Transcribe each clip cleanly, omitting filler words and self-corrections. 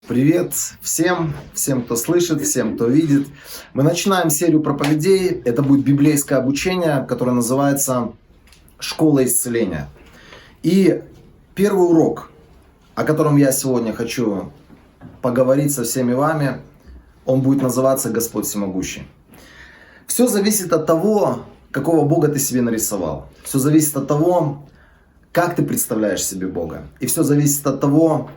Привет всем, кто слышит, всем, кто видит. Мы начинаем серию проповедей. Это будет библейское обучение, которое называется «Школа исцеления». И первый урок, о котором я сегодня хочу поговорить со всеми вами, он будет называться «Господь всемогущий». Все зависит от того, какого Бога ты себе нарисовал. Все зависит от того, как ты представляешь себе Бога. И все зависит от того,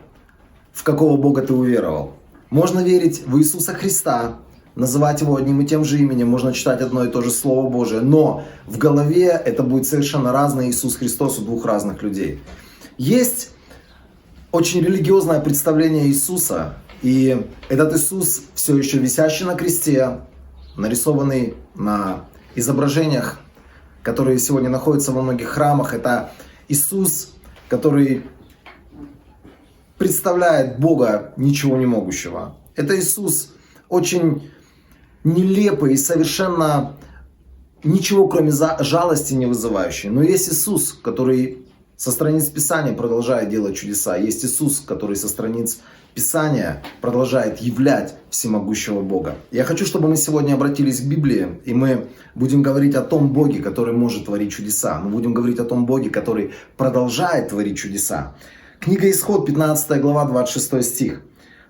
в какого Бога ты уверовал. Можно верить в Иисуса Христа, называть Его одним и тем же именем, можно читать одно и то же Слово Божие, но в голове это будет совершенно разный Иисус Христос у двух разных людей. Есть очень религиозное представление Иисуса, и этот Иисус, все еще висящий на кресте, нарисованный на изображениях, которые сегодня находятся во многих храмах, это Иисус, который представляет Бога ничего не могущего. Это Иисус очень нелепый и совершенно ничего кроме жалости не вызывающий. Но есть Иисус, который со страниц Писания продолжает делать чудеса. Есть Иисус, который со страниц Писания продолжает являть всемогущего Бога. Я хочу, чтобы мы сегодня обратились к Библии, и мы будем говорить о том Боге, который может творить чудеса. Мы будем говорить о том Боге, который продолжает творить чудеса. Книга Исход, 15 глава, 26 стих.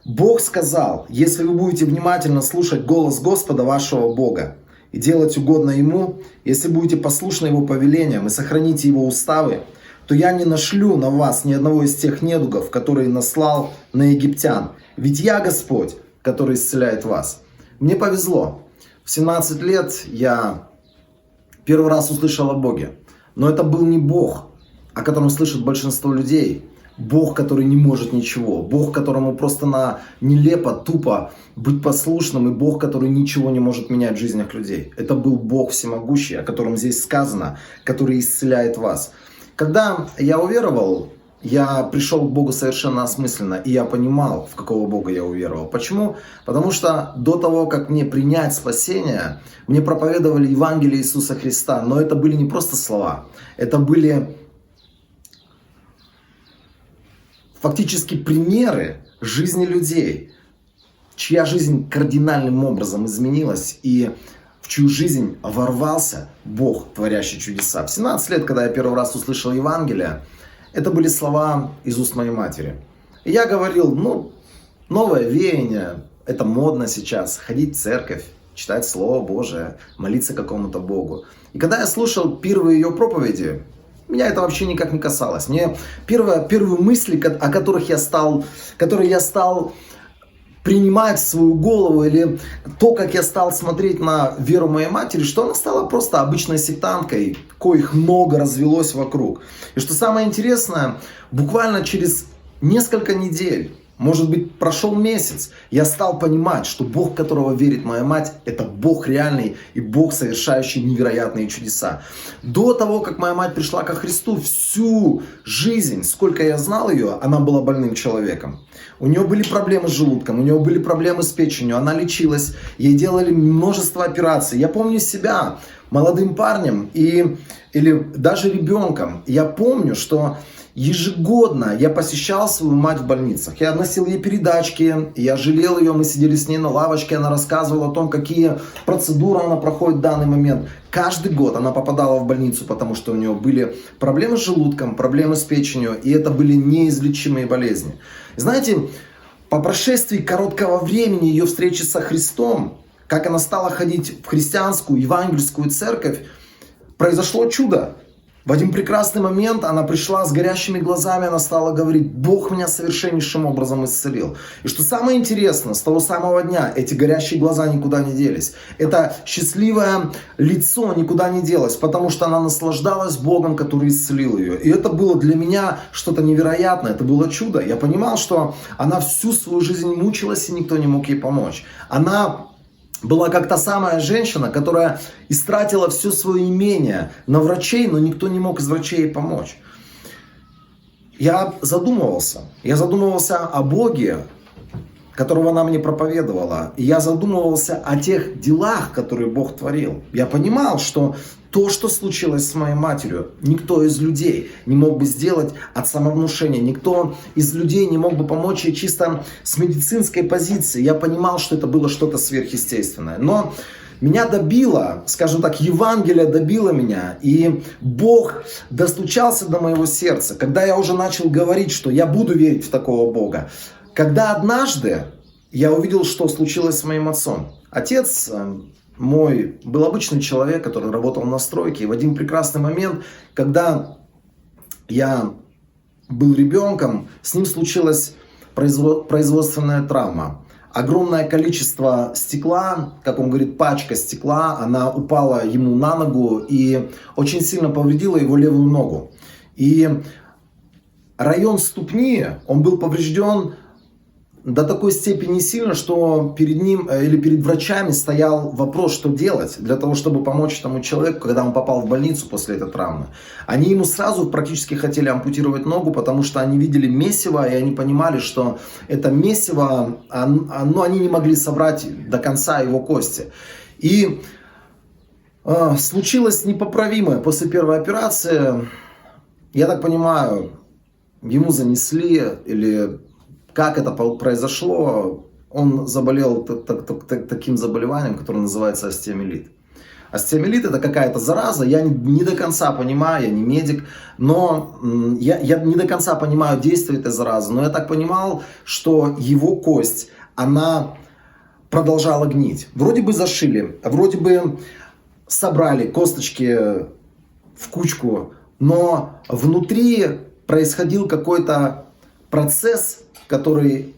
«Бог сказал, если вы будете внимательно слушать голос Господа вашего Бога и делать угодно Ему, если будете послушны Его повелениям и сохраните Его уставы, то я не нашлю на вас ни одного из тех недугов, которые наслал на египтян. Ведь я Господь, который исцеляет вас». Мне повезло. В 17 лет я первый раз услышал о Боге. Но это был не Бог, о котором слышит большинство людей. Бог, который не может ничего. Бог, которому просто нелепо, тупо быть послушным. И Бог, который ничего не может менять в жизнях людей. Это был Бог всемогущий, о котором здесь сказано, который исцеляет вас. Когда я уверовал, я пришел к Богу совершенно осмысленно. И я понимал, в какого Бога я уверовал. Почему? Потому что до того, как мне принять спасение, мне проповедовали Евангелие Иисуса Христа. Но это были не просто слова. Это были фактически примеры жизни людей, чья жизнь кардинальным образом изменилась и в чью жизнь ворвался Бог, творящий чудеса. В 17 лет, когда я первый раз услышал Евангелие, это были слова из уст моей матери. И я говорил, новое веяние, это модно сейчас, ходить в церковь, читать Слово Божие, молиться какому-то Богу. И когда я слушал первые ее проповеди, меня это вообще никак не касалось. Мне первые мысли, которые я стал принимать в свою голову, или то, как я стал смотреть на веру моей матери, что она стала просто обычной сектанткой, коих много развелось вокруг. И что самое интересное, буквально через несколько недель, может быть, прошел месяц, я стал понимать, что Бог, в которого верит моя мать, это Бог реальный и Бог, совершающий невероятные чудеса. До того, как моя мать пришла ко Христу, всю жизнь, сколько я знал ее, она была больным человеком. У нее были проблемы с желудком, у нее были проблемы с печенью, она лечилась, ей делали множество операций. Я помню себя молодым парнем или даже ребенком. Я помню, что ежегодно я посещал свою мать в больницах. Я относил ей передачки, я жалел ее, мы сидели с ней на лавочке, она рассказывала о том, какие процедуры она проходит в данный момент. Каждый год она попадала в больницу, потому что у нее были проблемы с желудком, проблемы с печенью, и это были неизлечимые болезни. Знаете, по прошествии короткого времени ее встречи со Христом, как она стала ходить в христианскую, евангельскую церковь, произошло чудо. В один прекрасный момент она пришла с горящими глазами, она стала говорить: Бог меня совершеннейшим образом исцелил. И что самое интересное, с того самого дня эти горящие глаза никуда не делись. Это счастливое лицо никуда не делось, потому что она наслаждалась Богом, который исцелил ее. И это было для меня что-то невероятное, это было чудо. Я понимал, что она всю свою жизнь мучилась, и никто не мог ей помочь. Она была как та самая женщина, которая истратила все свое имение на врачей, но никто не мог из врачей ей помочь. Я задумывался о Боге, которого она мне проповедовала. И я задумывался о тех делах, которые Бог творил. Я понимал, что то, что случилось с моей матерью, никто из людей не мог бы сделать от самовнушения. Никто из людей не мог бы помочь ей чисто с медицинской позиции. Я понимал, что это было что-то сверхъестественное. Но меня добило, скажем так, Евангелие добило меня, и Бог достучался до моего сердца, когда я уже начал говорить, что я буду верить в такого Бога. Когда однажды я увидел, что случилось с моим отцом. Отец мой был обычный человек, который работал на стройке, и в один прекрасный момент, когда я был ребенком, с ним случилась производственная травма. Огромное количество стекла, как он говорит, пачка стекла, она упала ему на ногу и очень сильно повредила его левую ногу. И район ступни, он был поврежден до такой степени сильно, что перед ним или перед врачами стоял вопрос, что делать для того, чтобы помочь тому человеку, когда он попал в больницу после этой травмы. Они ему сразу практически хотели ампутировать ногу, потому что они видели месиво, и они понимали, что это месиво, они не могли собрать до конца его кости. И случилось непоправимое после первой операции. Я так понимаю, ему занесли или... Как это произошло? Он заболел таким заболеванием, которое называется остеомиелит. Остеомиелит — это какая-то зараза, я не до конца понимаю, я не медик, но я не до конца понимаю действие этой заразы, но я так понимал, что его кость, она продолжала гнить. Вроде бы зашили, вроде бы собрали косточки в кучку, но внутри происходил какой-то процесс, который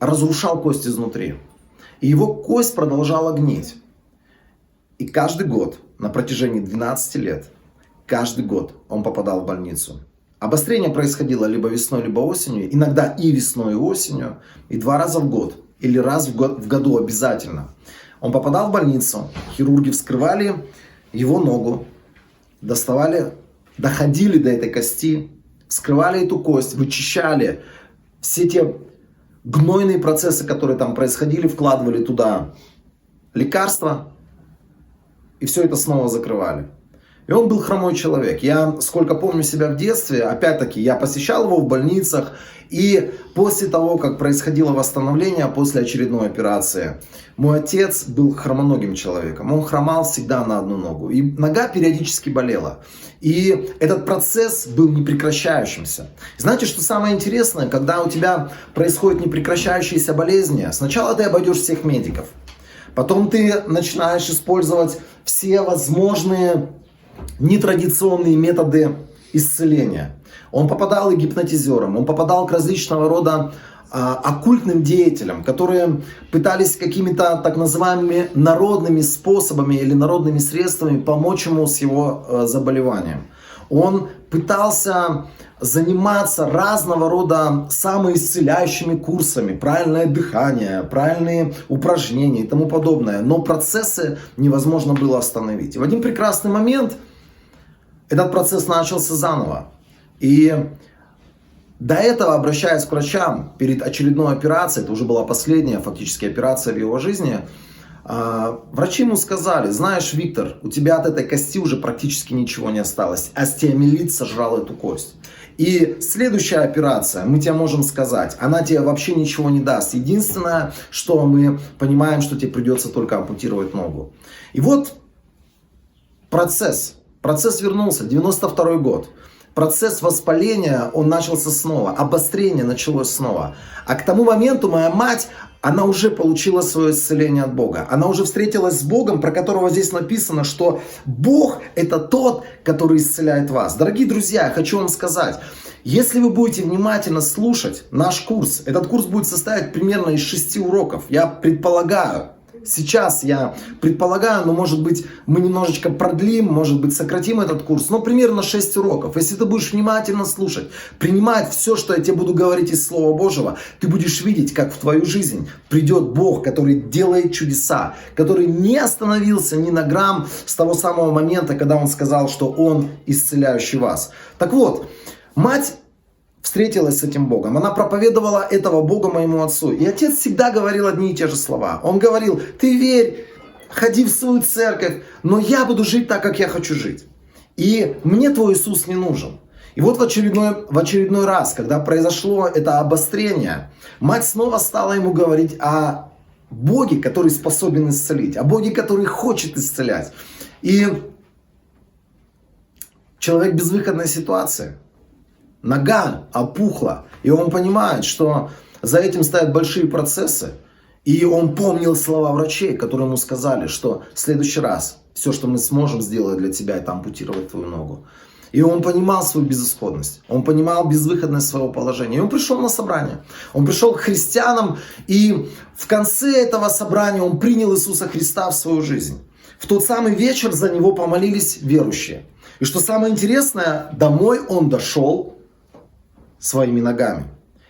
разрушал кость изнутри. И его кость продолжала гнить. И каждый год, на протяжении 12 лет, каждый год он попадал в больницу. Обострение происходило либо весной, либо осенью, иногда и весной, и осенью, и 2 раза в год, или раз в году обязательно. Он попадал в больницу, хирурги вскрывали его ногу, доходили до этой кости, вскрывали эту кость, вычищали все те гнойные процессы, которые там происходили, вкладывали туда лекарства, и все это снова закрывали. И он был хромой человек. Я, сколько помню себя в детстве, опять-таки, я посещал его в больницах, и после того, как происходило восстановление, после очередной операции, мой отец был хромоногим человеком. Он хромал всегда на одну ногу, и нога периодически болела. И этот процесс был непрекращающимся. Знаете, что самое интересное, когда у тебя происходит непрекращающиеся болезни, сначала ты обойдешь всех медиков, потом ты начинаешь использовать все возможные нетрадиционные методы исцеления. Он попадал и гипнотизерам, он попадал к различного рода оккультным деятелям, которые пытались какими-то так называемыми народными способами или народными средствами помочь ему с его заболеванием. Он пытался заниматься разного рода самоисцеляющими курсами, правильное дыхание, правильные упражнения и тому подобное. Но процессы невозможно было остановить. И в один прекрасный момент этот процесс начался заново. И до этого, обращаясь к врачам перед очередной операцией, это уже была последняя фактически операция в его жизни, врачи ему сказали: знаешь, Виктор, у тебя от этой кости уже практически ничего не осталось. Остеомиелит сожрал эту кость. И следующая операция, мы тебе можем сказать, она тебе вообще ничего не даст. Единственное, что мы понимаем, что тебе придется только ампутировать ногу. И вот процесс вернулся, 92-й год. Процесс воспаления, он начался снова, обострение началось снова. А к тому моменту моя мать, она уже получила свое исцеление от Бога. Она уже встретилась с Богом, про которого здесь написано, что Бог — это тот, который исцеляет вас. Дорогие друзья, я хочу вам сказать, если вы будете внимательно слушать наш курс, этот курс будет состоять примерно из 6 уроков, я предполагаю. Сейчас я предполагаю, но может быть мы немножечко продлим, может быть сократим этот курс, но примерно 6 уроков. Если ты будешь внимательно слушать, принимать все, что я тебе буду говорить из Слова Божьего, ты будешь видеть, как в твою жизнь придет Бог, который делает чудеса, который не остановился ни на грамм с того самого момента, когда Он сказал, что Он исцеляющий вас. Так вот, мать встретилась с этим Богом. Она проповедовала этого Бога моему отцу. И отец всегда говорил одни и те же слова. Он говорил: ты верь, ходи в свою церковь, но я буду жить так, как я хочу жить. И мне твой Иисус не нужен. И вот в очередной раз, когда произошло это обострение, мать снова стала ему говорить о Боге, который способен исцелить, о Боге, который хочет исцелять. И человек в безвыходной ситуации. Нога опухла, и он понимает, что за этим стоят большие процессы. И он помнил слова врачей, которые ему сказали, что в следующий раз все, что мы сможем сделать для тебя, это ампутировать твою ногу. И он понимал свою безысходность, он понимал безвыходность своего положения. И он пришел на собрание, он пришел к христианам, и в конце этого собрания он принял Иисуса Христа в свою жизнь. В тот самый вечер за него помолились верующие. И что самое интересное, домой он дошел своими ногами.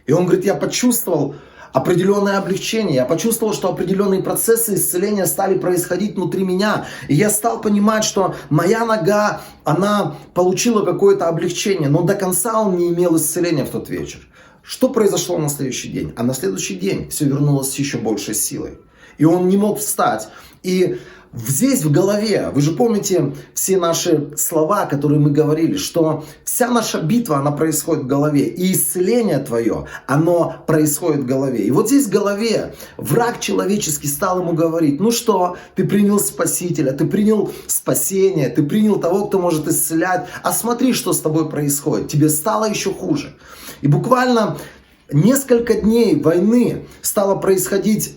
И он говорит: я почувствовал определенное облегчение, я почувствовал, что определенные процессы исцеления стали происходить внутри меня. И я стал понимать, что моя нога, она получила какое-то облегчение, но до конца он не имел исцеления в тот вечер. Что произошло на следующий день? А на следующий день все вернулось с еще большей силой. И он не мог встать. И здесь в голове, вы же помните все наши слова, которые мы говорили, что вся наша битва, она происходит в голове. И исцеление твое, оно происходит в голове. И вот здесь в голове враг человеческий стал ему говорить: ну что, ты принял Спасителя, ты принял спасение, ты принял того, кто может исцелять. А смотри, что с тобой происходит. Тебе стало еще хуже. И буквально несколько дней войны стало происходить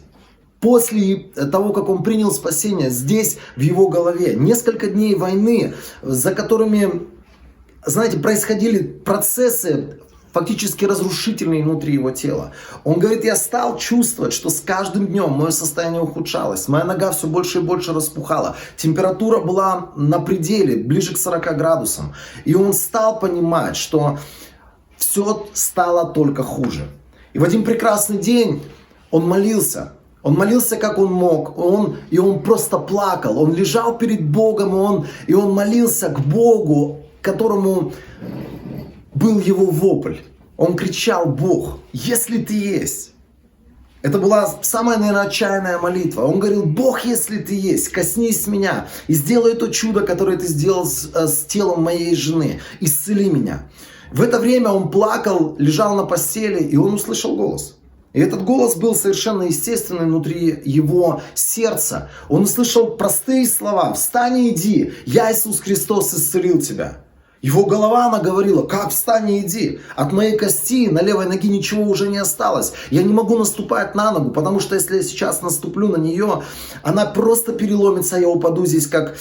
после того, как он принял спасение, здесь, в его голове. Несколько дней войны, за которыми, знаете, происходили процессы фактически разрушительные внутри его тела. Он говорит: я стал чувствовать, что с каждым днем мое состояние ухудшалось. Моя нога все больше и больше распухала. Температура была на пределе, ближе к 40 градусам. И он стал понимать, что все стало только хуже. И в один прекрасный день он молился. Он молился, как он мог, и он просто плакал. Он лежал перед Богом, и он молился к Богу, которому был его вопль. Он кричал: Бог, если ты есть. Это была самая, наверное, отчаянная молитва. Он говорил: Бог, если ты есть, коснись меня и сделай то чудо, которое ты сделал с телом моей жены. Исцели меня. В это время он плакал, лежал на постели, и он услышал голос. И этот голос был совершенно естественный внутри его сердца. Он услышал простые слова: «Встань и иди, я, Иисус Христос, исцелил тебя». Его голова, она говорила: «Как встань и иди? От моей кости на левой ноге ничего уже не осталось. Я не могу наступать на ногу, потому что если я сейчас наступлю на нее, она просто переломится, я упаду здесь как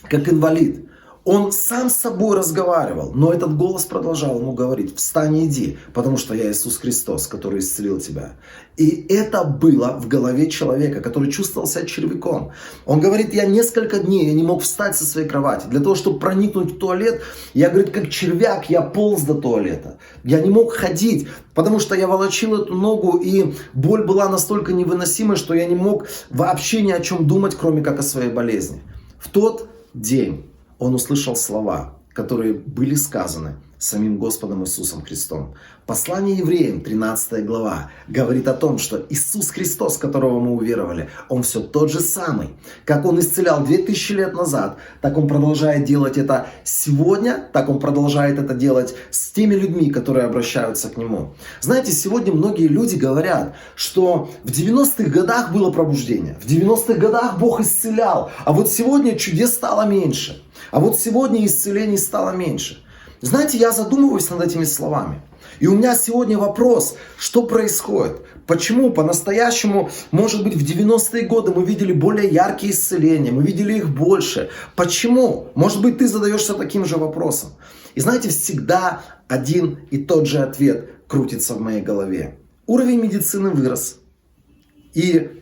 инвалид». Он сам с собой разговаривал, но этот голос продолжал ему говорить: «Встань и иди, потому что я Иисус Христос, который исцелил тебя». И это было в голове человека, который чувствовал себя червяком. Он говорит: я несколько дней я не мог встать со своей кровати. Для того, чтобы проникнуть в туалет, я, говорит, как червяк, я полз до туалета. Я не мог ходить, потому что я волочил эту ногу, и боль была настолько невыносимой, что я не мог вообще ни о чем думать, кроме как о своей болезни. В тот день он услышал слова, которые были сказаны самим Господом Иисусом Христом. Послание Евреям, 13 глава, говорит о том, что Иисус Христос, которого мы уверовали, Он все тот же самый. Как Он исцелял 2000 лет назад, так Он продолжает делать это сегодня, так Он продолжает это делать с теми людьми, которые обращаются к Нему. Знаете, сегодня многие люди говорят, что в 90-х годах было пробуждение, в 90-х годах Бог исцелял, а вот сегодня чудес стало меньше, а вот сегодня исцелений стало меньше. Знаете, я задумываюсь над этими словами. И у меня сегодня вопрос: что происходит? Почему по-настоящему, может быть, в 90-е годы мы видели более яркие исцеления, мы видели их больше? Почему? Может быть, ты задаешься таким же вопросом. И знаете, всегда один и тот же ответ крутится в моей голове. Уровень медицины вырос. И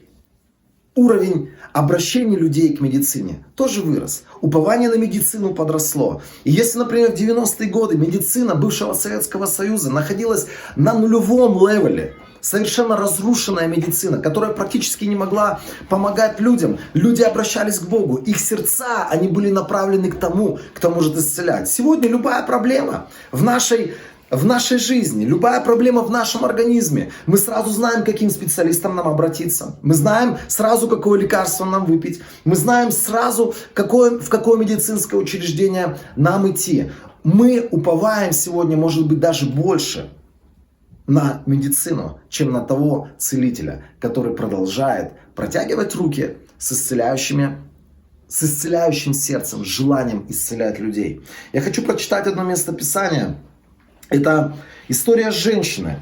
уровень обращения людей к медицине тоже вырос. Упование на медицину подросло. И если, например, в 90-е годы медицина бывшего Советского Союза находилась на нулевом левеле, совершенно разрушенная медицина, которая практически не могла помогать людям, люди обращались к Богу, их сердца, они были направлены к тому, кто может исцелять. Сегодня любая проблема в нашей в нашей жизни, любая проблема в нашем организме, мы сразу знаем, к каким специалистам нам обратиться. Мы знаем сразу, какое лекарство нам выпить. Мы знаем сразу, в какое медицинское учреждение нам идти. Мы уповаем сегодня, может быть, даже больше на медицину, чем на того целителя, который продолжает протягивать руки с исцеляющим сердцем, с желанием исцелять людей. Я хочу прочитать одно место Писания. Это история женщины.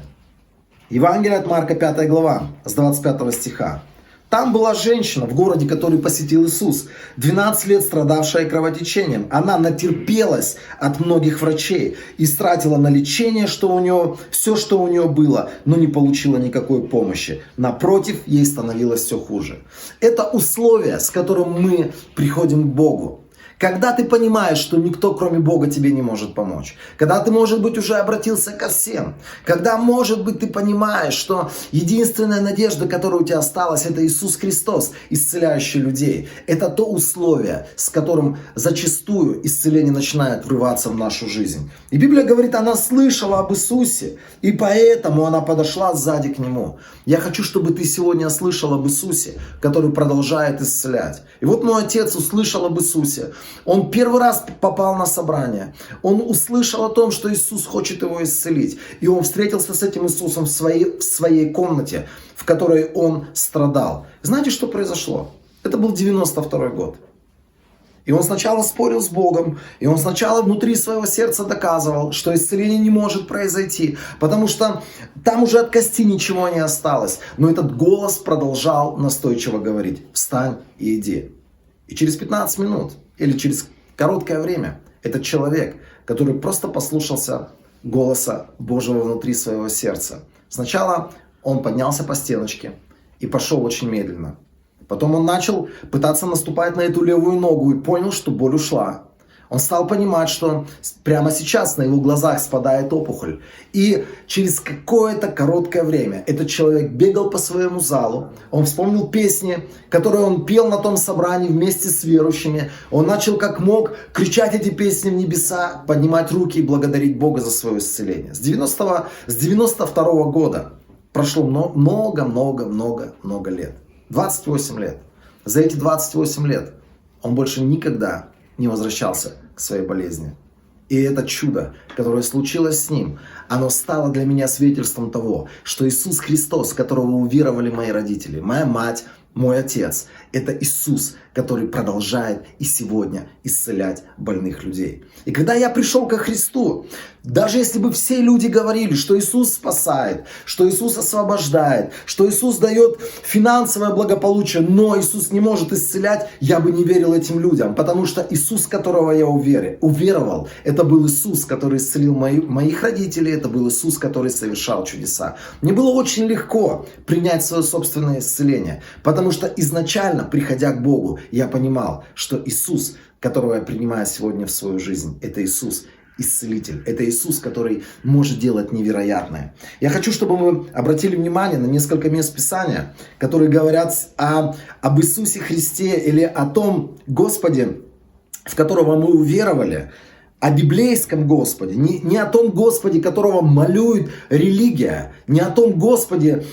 Евангелие от Марка, 5 глава, с 25 стиха. Там была женщина в городе, который посетил Иисус, 12 лет страдавшая кровотечением. Она натерпелась от многих врачей и стратила на лечение все, что у нее было, но не получила никакой помощи. Напротив, ей становилось все хуже. Это условие, с которым мы приходим к Богу. Когда ты понимаешь, что никто кроме Бога тебе не может помочь. Когда ты, может быть, уже обратился ко всем. Когда, может быть, ты понимаешь, что единственная надежда, которая у тебя осталась, это Иисус Христос, исцеляющий людей. Это то условие, с которым зачастую исцеление начинает врываться в нашу жизнь. И Библия говорит, она слышала об Иисусе, и поэтому она подошла сзади к Нему. Я хочу, чтобы ты сегодня слышал об Иисусе, который продолжает исцелять. И вот мой отец услышал об Иисусе. Он первый раз попал на собрание. Он услышал о том, что Иисус хочет его исцелить. И он встретился с этим Иисусом в своей комнате, в которой он страдал. Знаете, что произошло? Это был 92-й год. И он сначала спорил с Богом, и он сначала внутри своего сердца доказывал, что исцеление не может произойти, потому что там уже от кости ничего не осталось. Но этот голос продолжал настойчиво говорить: «Встань и иди». И через 15 минут или через короткое время этот человек, который просто послушался голоса Божьего внутри своего сердца, сначала он поднялся по стеночке и пошел очень медленно. Потом он начал пытаться наступать на эту левую ногу и понял, что боль ушла. Он стал понимать, что прямо сейчас на его глазах спадает опухоль. И через какое-то короткое время этот человек бегал по своему залу. Он вспомнил песни, которые он пел на том собрании вместе с верующими. Он начал как мог кричать эти песни в небеса, поднимать руки и благодарить Бога за свое исцеление. С 92 года прошло много лет. 28 лет. За эти 28 лет он больше никогда не возвращался к своей болезни. И это чудо, которое случилось с ним, оно стало для меня свидетельством того, что Иисус Христос, в которого уверовали мои родители, моя мать, мой отец, это Иисус, который продолжает и сегодня исцелять больных людей. И когда я пришел ко Христу, даже если бы все люди говорили, что Иисус спасает, что Иисус освобождает, что Иисус дает финансовое благополучие, но Иисус не может исцелять, я бы не верил этим людям. Потому что Иисус, которого я уверовал, это был Иисус, который исцелил моих родителей, это был Иисус, который совершал чудеса. Мне было очень легко принять свое собственное исцеление, потому что изначально, приходя к Богу, я понимал, что Иисус, которого я принимаю сегодня в свою жизнь, это Иисус, исцелитель. Это Иисус, который может делать невероятное. Я хочу, чтобы мы обратили внимание на несколько мест Писания, которые говорят об Иисусе Христе или о том Господе, в которого мы уверовали, о библейском Господе, не о том Господе, которого малюет религия, не о том Господе,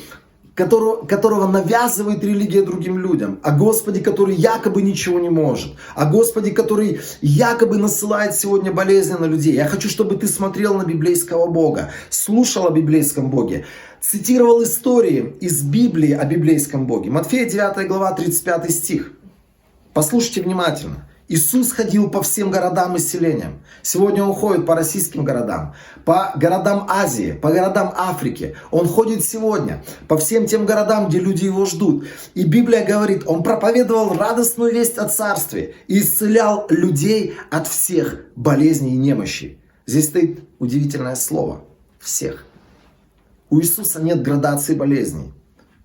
которого навязывает религия другим людям, о Господе, который якобы ничего не может, о Господе, который якобы насылает сегодня болезни на людей. Я хочу, чтобы ты смотрел на библейского Бога, слушал о библейском Боге, цитировал истории из Библии о библейском Боге. Матфея 9 глава, 35 стих. Послушайте внимательно. Иисус ходил по всем городам и селениям. Сегодня Он ходит по российским городам, по городам Азии, по городам Африки. Он ходит сегодня по всем тем городам, где люди Его ждут. И Библия говорит, Он проповедовал радостную весть о Царстве и исцелял людей от всех болезней и немощей. Здесь стоит удивительное слово. Всех. У Иисуса нет градации болезней.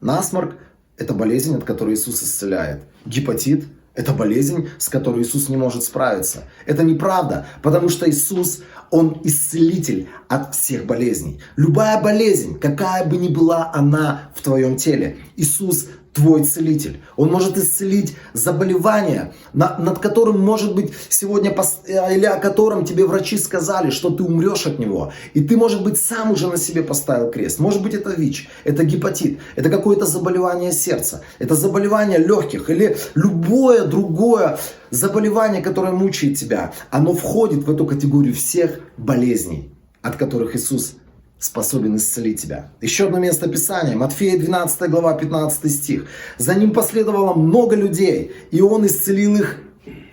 Насморк – это болезнь, от которой Иисус исцеляет. Гепатит – это болезнь, с которой Иисус не может справиться. Это неправда, потому что Иисус, Он исцелитель от всех болезней. Любая болезнь, какая бы ни была она в твоем теле, Иисус твой целитель. Он может исцелить заболевание, над которым, может быть, сегодня, или о котором тебе врачи сказали, что ты умрешь от него. И ты, может быть, сам уже на себе поставил крест. Может быть, это ВИЧ, это гепатит, это какое-то заболевание сердца, это заболевание легких или любое другое заболевание, которое мучает тебя. Оно входит в эту категорию всех болезней, от которых Иисус способен исцелить тебя. Еще одно место Писания, Матфея 12 глава, 15 стих. За ним последовало много людей, и он исцелил их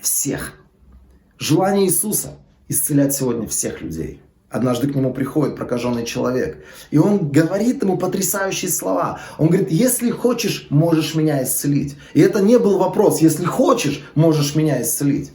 всех. Желание Иисуса исцелять сегодня всех людей. Однажды к нему приходит прокаженный человек, и он говорит ему потрясающие слова. Он говорит: если хочешь, можешь меня исцелить. И это не был вопрос: если хочешь, можешь меня исцелить.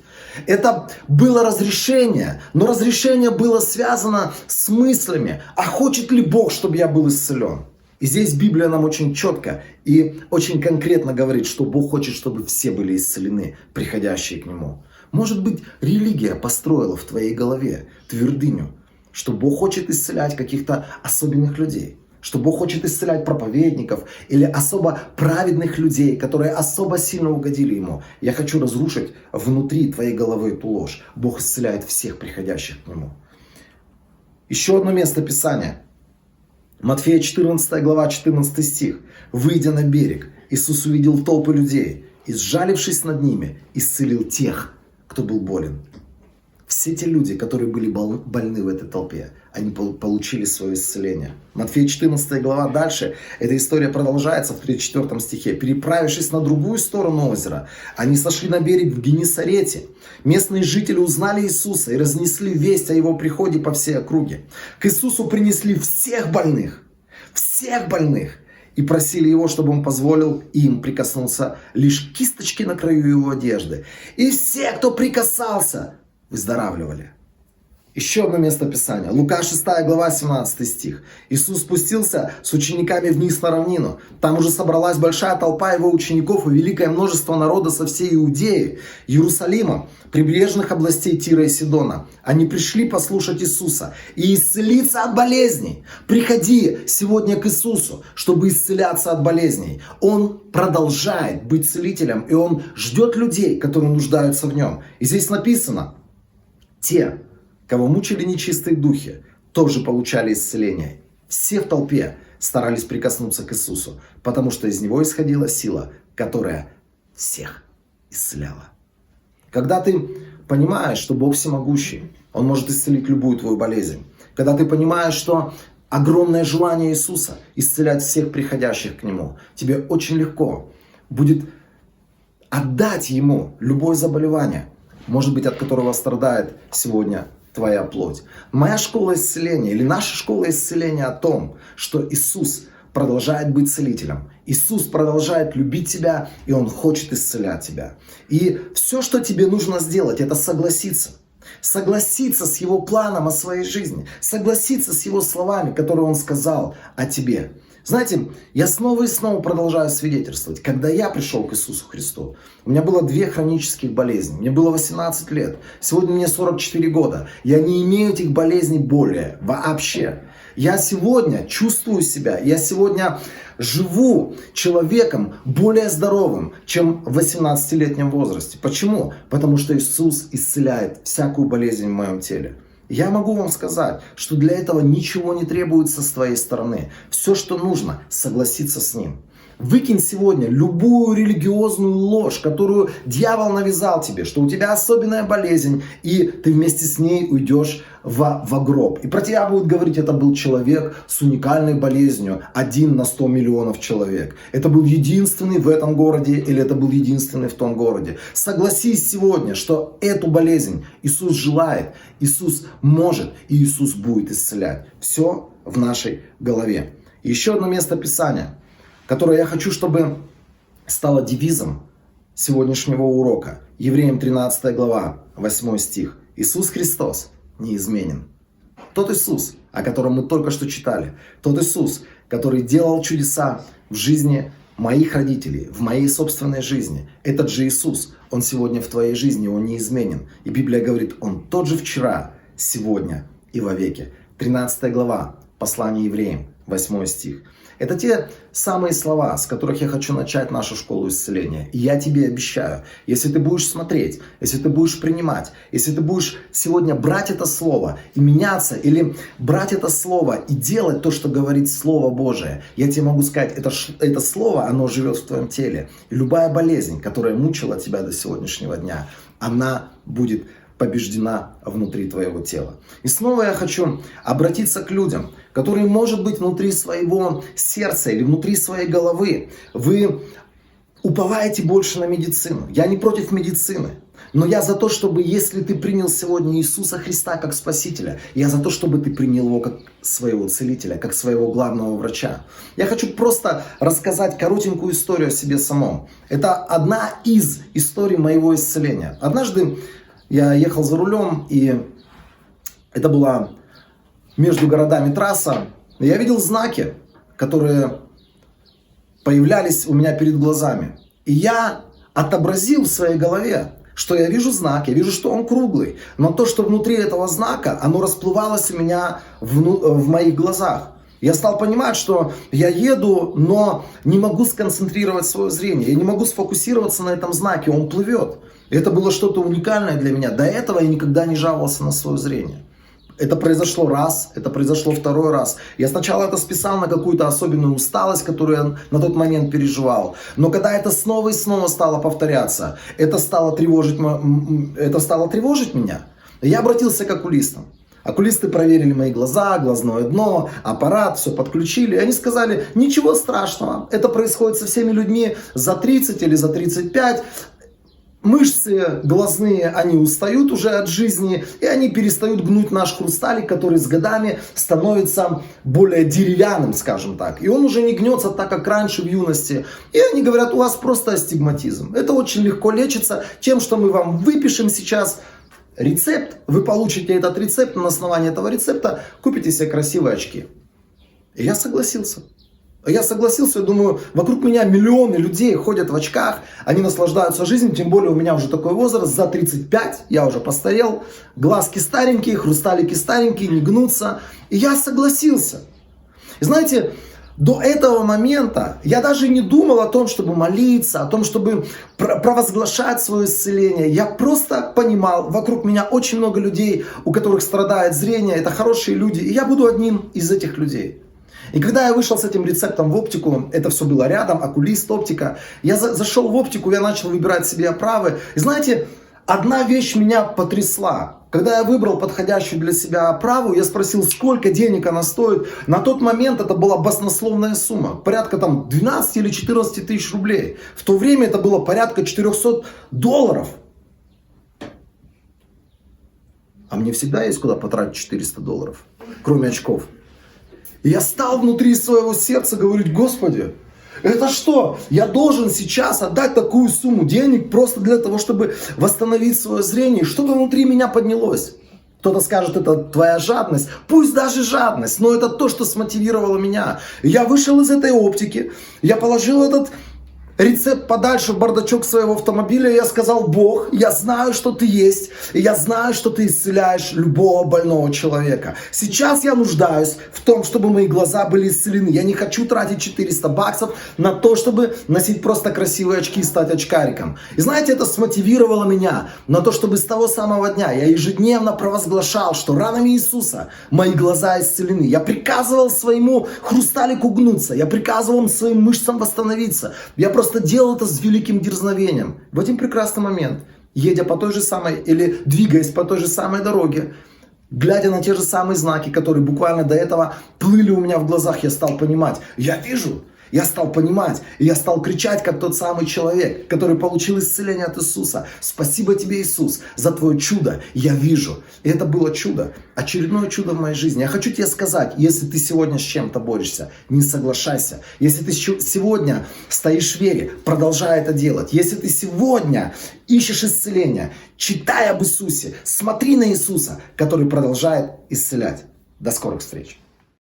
Это было разрешение, но разрешение было связано с мыслями: а хочет ли Бог, чтобы я был исцелен? И здесь Библия нам очень четко и очень конкретно говорит, что Бог хочет, чтобы все были исцелены, приходящие к Нему. Может быть, религия построила в твоей голове твердыню, что Бог хочет исцелять каких-то особенных людей, что Бог хочет исцелять проповедников или особо праведных людей, которые особо сильно угодили Ему. Я хочу разрушить внутри твоей головы эту ложь. Бог исцеляет всех приходящих к Нему. Еще одно место Писания. Матфея 14 глава, 14 стих. «Выйдя на берег, Иисус увидел толпы людей и, сжалившись над ними, исцелил тех, кто был болен». Все те люди, которые были больны в этой толпе, они получили свое исцеление. Матфея 14 глава, дальше эта история продолжается в 34 стихе. «Переправившись на другую сторону озера, они сошли на берег в Генесарете. Местные жители узнали Иисуса и разнесли весть о Его приходе по всей округе. К Иисусу принесли всех больных, и просили Его, чтобы Он позволил им прикоснуться лишь к кисточке на краю Его одежды. И все, кто прикасался, выздоравливали». Еще одно место Писания. Лука 6 глава, 17 стих. «Иисус спустился с учениками вниз на равнину. Там уже собралась большая толпа Его учеников и великое множество народа со всей Иудеи, Иерусалима, прибрежных областей Тира и Сидона. Они пришли послушать Иисуса и исцелиться от болезней». Приходи сегодня к Иисусу, чтобы исцеляться от болезней. Он продолжает быть целителем, и Он ждет людей, которые нуждаются в Нем. И здесь написано: те, кого мучили нечистые духи, тоже получали исцеление. Все в толпе старались прикоснуться к Иисусу, потому что из Него исходила сила, которая всех исцеляла. Когда ты понимаешь, что Бог всемогущий, Он может исцелить любую твою болезнь. Когда ты понимаешь, что огромное желание Иисуса исцелять всех приходящих к Нему, тебе очень легко будет отдать Ему любое заболевание, может быть, от которого страдает сегодня твоя плоть. Моя школа исцеления или наша школа исцеления о том, что Иисус продолжает быть целителем. Иисус продолжает любить тебя, и Он хочет исцелять тебя. И все, что тебе нужно сделать, это согласиться. Согласиться с Его планом о своей жизни. Согласиться с Его словами, которые Он сказал о тебе. Знаете, я снова и снова продолжаю свидетельствовать. Когда я пришел к Иисусу Христу, у меня было 2 хронических болезни. Мне было 18 лет. Сегодня мне 44 года. Я не имею этих болезней более вообще. Я сегодня чувствую себя, я сегодня живу человеком более здоровым, чем в 18-летнем возрасте. Почему? Потому что Иисус исцеляет всякую болезнь в моем теле. Я могу вам сказать, что для этого ничего не требуется с твоей стороны. Все, что нужно, согласиться с Ним. Выкинь сегодня любую религиозную ложь, которую дьявол навязал тебе, что у тебя особенная болезнь, и ты вместе с ней уйдешь в гроб. И про тебя будут говорить: это был человек с уникальной болезнью, 1 на 100 миллионов человек. Это был единственный в этом городе, или это был единственный в том городе. Согласись сегодня, что эту болезнь Иисус желает, Иисус может, и Иисус будет исцелять. Все в нашей голове. И еще одно место Писания, которое я хочу, чтобы стало девизом сегодняшнего урока. Евреям 13 глава, 8 стих. Иисус Христос неизменен. Тот Иисус, о котором мы только что читали. Тот Иисус, который делал чудеса в жизни моих родителей, в моей собственной жизни. Этот же Иисус, Он сегодня в твоей жизни, Он неизменен. И Библия говорит: Он тот же вчера, сегодня и вовеки. 13 глава Послание евреям, 8 стих. Это те самые слова, с которых я хочу начать нашу школу исцеления. И я тебе обещаю, если ты будешь смотреть, если ты будешь принимать, если ты будешь сегодня брать это слово и меняться, или брать это слово и делать то, что говорит Слово Божие, я тебе могу сказать, это слово, оно живет в твоем теле. И любая болезнь, которая мучила тебя до сегодняшнего дня, она будет побеждена внутри твоего тела. И снова я хочу обратиться к людям, которые, может быть, внутри своего сердца или внутри своей головы, вы уповаете больше на медицину. Я не против медицины, но я за то, чтобы, если ты принял сегодня Иисуса Христа как Спасителя, я за то, чтобы ты принял Его как своего целителя, как своего главного врача. Я хочу просто рассказать коротенькую историю о себе самом. Это одна из историй моего исцеления. Однажды я ехал за рулем, и это была между городами трасса. И я видел знаки, которые появлялись у меня перед глазами. И я отобразил в своей голове, что я вижу знак, я вижу, что он круглый. Но то, что внутри этого знака, оно расплывалось у меня в моих глазах. Я стал понимать, что я еду, но не могу сконцентрировать свое зрение. Я не могу сфокусироваться на этом знаке, он плывет. И это было что-то уникальное для меня. До этого я никогда не жаловался на свое зрение. Это произошло раз, это произошло второй раз. Я сначала это списал на какую-то особенную усталость, которую я на тот момент переживал. Но когда это снова и снова стало повторяться, это стало тревожить меня. Я обратился к окулистам. Окулисты проверили мои глаза, глазное дно, аппарат, все подключили. И они сказали, ничего страшного, это происходит со всеми людьми за 30 или за 35. Мышцы глазные, они устают уже от жизни, и они перестают гнуть наш хрусталик, который с годами становится более деревянным, скажем так. И он уже не гнется так, как раньше в юности. И они говорят, у вас просто астигматизм. Это очень легко лечится тем, что мы вам выпишем сейчас рецепт. Вы получите этот рецепт, на основании этого рецепта купите себе красивые очки. И я согласился. Я думаю, вокруг меня миллионы людей ходят в очках, они наслаждаются жизнью, тем более у меня уже такой возраст, за 35, я уже постарел, глазки старенькие, хрусталики старенькие, не гнутся. И я согласился. И знаете, до этого момента я даже не думал о том, чтобы молиться, о том, чтобы провозглашать свое исцеление. Я просто понимал, вокруг меня очень много людей, у которых страдает зрение, это хорошие люди, и я буду одним из этих людей. И когда я вышел с этим рецептом в оптику, это все было рядом, окулист, оптика, я зашел в оптику, я начал выбирать себе оправы. И знаете, одна вещь меня потрясла. Когда я выбрал подходящую для себя оправу, я спросил, сколько денег она стоит. На тот момент это была баснословная сумма, порядка 12 или 14 тысяч рублей. В то время это было порядка $400. А мне всегда есть куда потратить $400, кроме очков. И я стал внутри своего сердца говорить, Господи, это что? Я должен сейчас отдать такую сумму денег просто для того, чтобы восстановить свое зрение. Что-то внутри меня поднялось. Кто-то скажет, это твоя жадность. Пусть даже жадность, но это то, что смотивировало меня. Я вышел из этой оптики, я положил этот рецепт подальше в бардачок своего автомобиля, и я сказал, Бог, я знаю, что ты есть, и я знаю, что ты исцеляешь любого больного человека. Сейчас я нуждаюсь в том, чтобы мои глаза были исцелены. Я не хочу тратить $400 на то, чтобы носить просто красивые очки и стать очкариком. И знаете, это смотивировало меня на то, чтобы с того самого дня я ежедневно провозглашал, что ранами Иисуса мои глаза исцелены. Я приказывал своему хрусталику гнуться, я приказывал своим мышцам восстановиться. Я просто делал это с великим дерзновением. В один прекрасный момент, едя по той же самой или двигаясь по той же самой дороге, глядя на те же самые знаки, которые буквально до этого плыли у меня в глазах, я стал понимать, я вижу. Я стал понимать, и я стал кричать, как тот самый человек, который получил исцеление от Иисуса. Спасибо тебе, Иисус, за твое чудо. Я вижу. И это было чудо. Очередное чудо в моей жизни. Я хочу тебе сказать, если ты сегодня с чем-то борешься, не соглашайся. Если ты сегодня стоишь в вере, продолжай это делать. Если ты сегодня ищешь исцеления, читай об Иисусе, смотри на Иисуса, который продолжает исцелять. До скорых встреч.